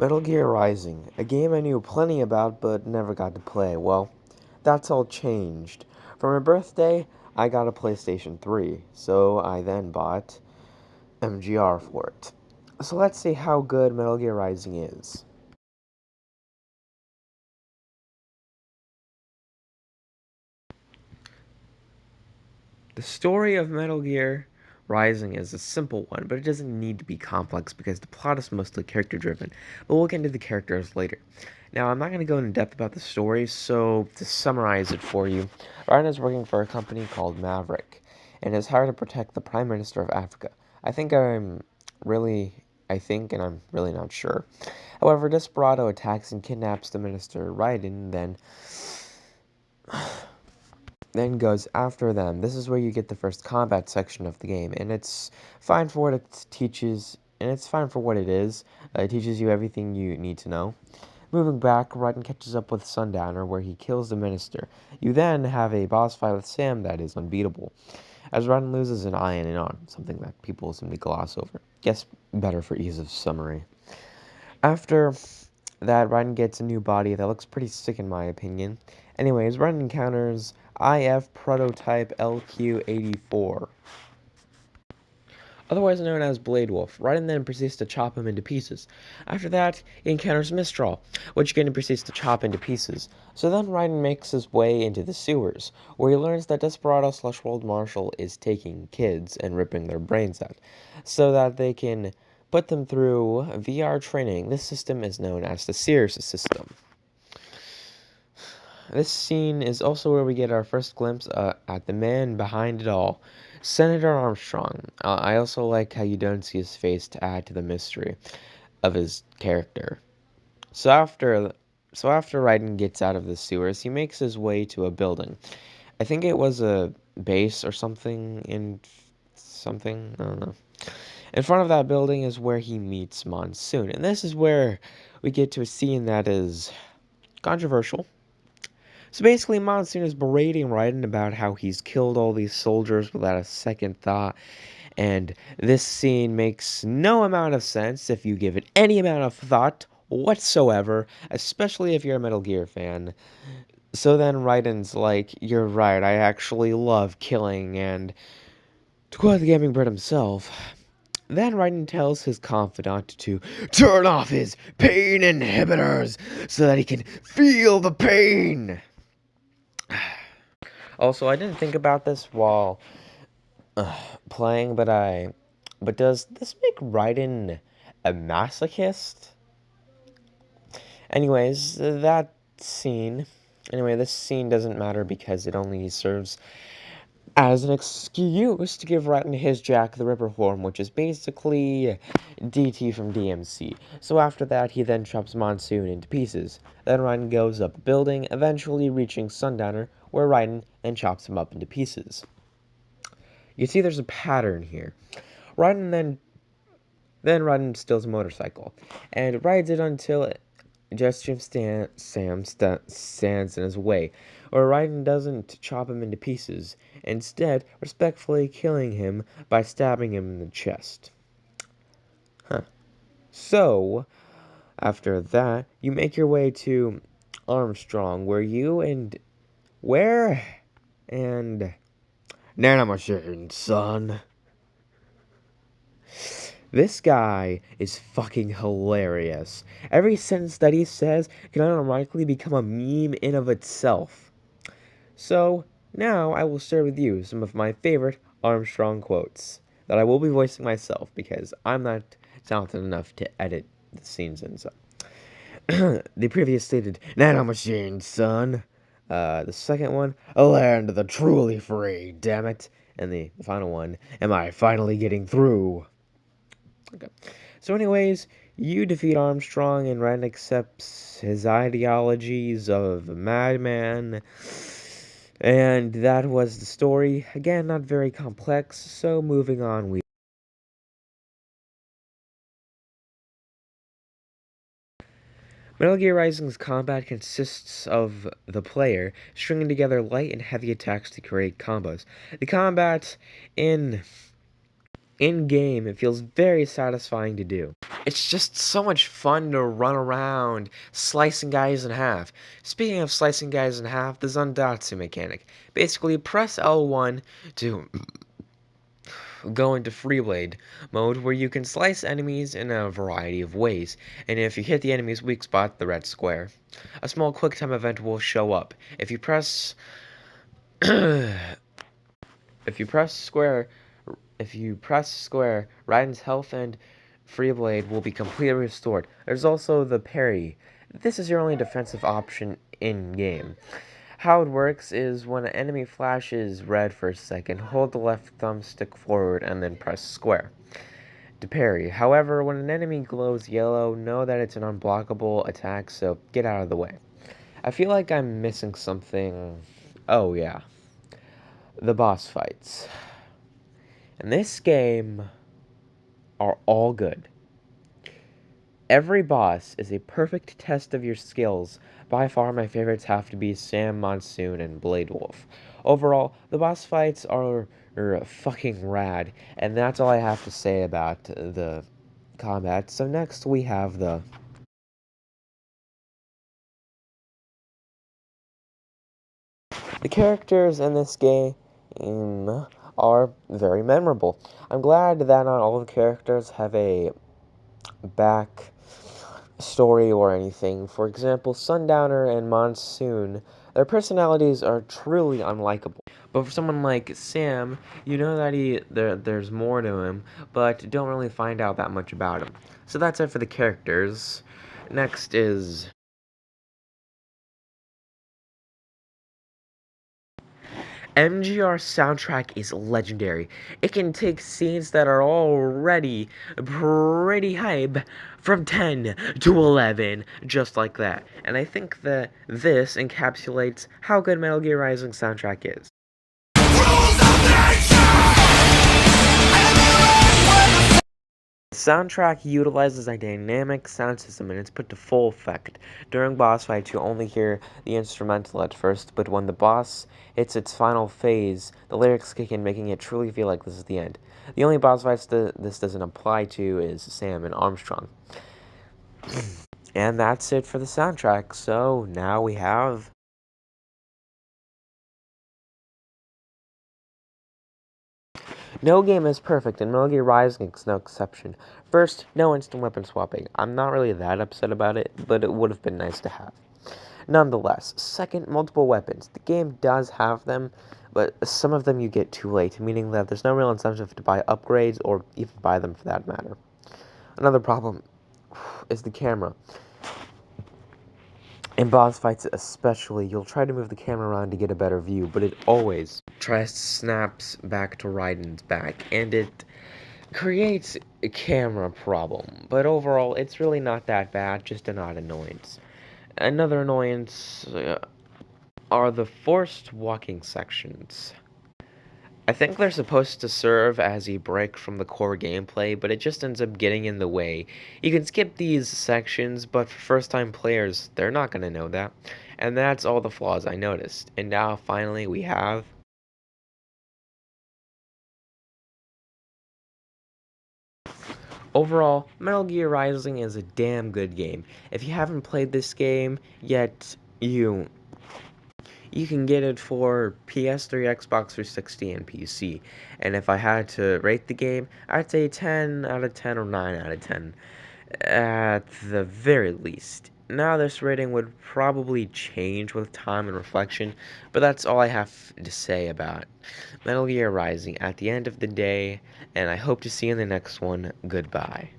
Metal Gear Rising, a game I knew plenty about but never got to play. Well, that's all changed. For my birthday, I got a PlayStation 3, so I then bought MGR for it. So let's see how good Metal Gear Rising is. The story of Metal Gear Rising is a simple one, but it doesn't need to be complex because the plot is mostly character driven. But we'll get into the characters later. Now, I'm not going to go into depth about the story, so to summarize it for you, Ryan is working for a company called Maverick and is hired to protect the Prime Minister of Africa. I think I'm really, I think, and I'm really not sure. However, Desperado attacks and kidnaps the minister, Raiden then goes after them. This is where you get the first combat section of the game, and it's fine for what it teaches, and it's fine for what it is. It teaches you everything you need to know. Moving back, Raiden catches up with Sundowner, where he kills the minister. You then have a boss fight with Sam that is unbeatable, as Raiden loses an eye and an arm, something that people seem to gloss over. Guess better for ease of summary. After that, Raiden gets a new body that looks pretty sick in my opinion. Anyways, Raiden encounters IF Prototype LQ-84, otherwise known as Blade Wolf. Raiden then proceeds to chop him into pieces. After that, he encounters Mistral, which again proceeds to chop into pieces. So then Raiden makes his way into the sewers, where he learns that Desperado/World Marshal is taking kids and ripping their brains out, so that they can put them through VR training. This system is known as the Sears system. This scene is also where we get our first glimpse at the man behind it all, Senator Armstrong. I also like how you don't see his face to add to the mystery of his character. So after Raiden gets out of the sewers, he makes his way to a building. I think it was a base or something I don't know. In front of that building is where he meets Monsoon, and this is where we get to a scene that is controversial. So basically, Monsoon is berating Raiden about how he's killed all these soldiers without a second thought, and this scene makes no amount of sense if you give it any amount of thought whatsoever, especially if you're a Metal Gear fan. So then Raiden's like, "You're right, I actually love killing," and to quote the Gaming Bird himself, then Raiden tells his confidant to turn off his pain inhibitors so that he can feel the pain. Also, I didn't think about this while playing, but does this make Raiden a masochist? Anyways, that scene. Anyway, this scene doesn't matter because it only serves as an excuse to give Raiden his Jack the Ripper form, which is basically DT from DMC. So after that, he then chops Monsoon into pieces. Then Raiden goes up a building, eventually reaching Sundowner, where Raiden then chops him up into pieces. You see there's a pattern here. Raiden then Raiden steals a motorcycle and rides it until Sam stands in his way, or Raiden doesn't chop him into pieces, instead respectfully killing him by stabbing him in the chest. Huh. So, after that, you make your way to Armstrong, where and Nanomachine, son. This guy is fucking hilarious. Every sentence that he says can unironically become a meme in of itself. So, now I will share with you some of my favorite Armstrong quotes that I will be voicing myself because I'm not talented enough to edit the scenes and so. The previous stated, "Nanomachine, son." The second one, "A land of the truly free, damn it." And the final one, "Am I finally getting through?" Okay. So, anyways, you defeat Armstrong, and Ren accepts his ideologies of a madman. And that was the story. Again, not very complex. So, moving on, Metal Gear Rising's combat consists of the player stringing together light and heavy attacks to create combos. The combat in In game, it feels very satisfying to do. It's just so much fun to run around slicing guys in half. Speaking of slicing guys in half, the Zandatsu mechanic. Basically, press L1 to go into Freeblade mode where you can slice enemies in a variety of ways, and if you hit the enemy's weak spot, the red square, a small QuickTime event will show up. If you press square, Raiden's health and Freeblade will be completely restored. There's also the parry. This is your only defensive option in-game. How it works is when an enemy flashes red for a second, hold the left thumbstick forward and then press square to parry. However, when an enemy glows yellow, know that it's an unblockable attack, so get out of the way. I feel like I'm missing something. Oh yeah, the boss fights. In this game are all good. Every boss is a perfect test of your skills. By far, my favorites have to be Sam, Monsoon, and Blade Wolf. Overall, the boss fights are fucking rad, and that's all I have to say about the combat. So next we have the characters in this game are very memorable. I'm glad that not all the characters have a back story or anything. For example, Sundowner and Monsoon, their personalities are truly unlikable. But for someone like Sam, you know that there's more to him, but don't really find out that much about him. So that's it for the characters. Next is MGR soundtrack is legendary. It can take scenes that are already pretty hype from 10 to 11, just like that. And I think that this encapsulates how good Metal Gear Rising soundtrack is. The soundtrack utilizes a dynamic sound system and it's put to full effect. During boss fights, you only hear the instrumental at first, but when the boss hits its final phase, the lyrics kick in, making it truly feel like this is the end. The only boss fights this doesn't apply to is Sam and Armstrong. And that's it for the soundtrack. So now we have no game is perfect, and Metal Gear Rising is no exception. First, no instant weapon swapping. I'm not really that upset about it, but it would have been nice to have. Nonetheless, second, multiple weapons. The game does have them, but some of them you get too late, meaning that there's no real incentive to buy upgrades or even buy them for that matter. Another problem is the camera. In boss fights especially, you'll try to move the camera around to get a better view, but it always tries to snaps back to Raiden's back, and it creates a camera problem. But overall, it's really not that bad, just an odd annoyance. Another annoyance are the forced walking sections. I think they're supposed to serve as a break from the core gameplay, but it just ends up getting in the way. You can skip these sections, but for first-time players, they're not going to know that. And that's all the flaws I noticed. And now, finally, we have overall, Metal Gear Rising is a damn good game. If you haven't played this game yet, you can get it for PS3, Xbox 360, and PC. And if I had to rate the game, I'd say 10 out of 10 or 9 out of 10 at the very least. Now this rating would probably change with time and reflection, but that's all I have to say about Metal Gear Rising at the end of the day, and I hope to see you in the next one. Goodbye.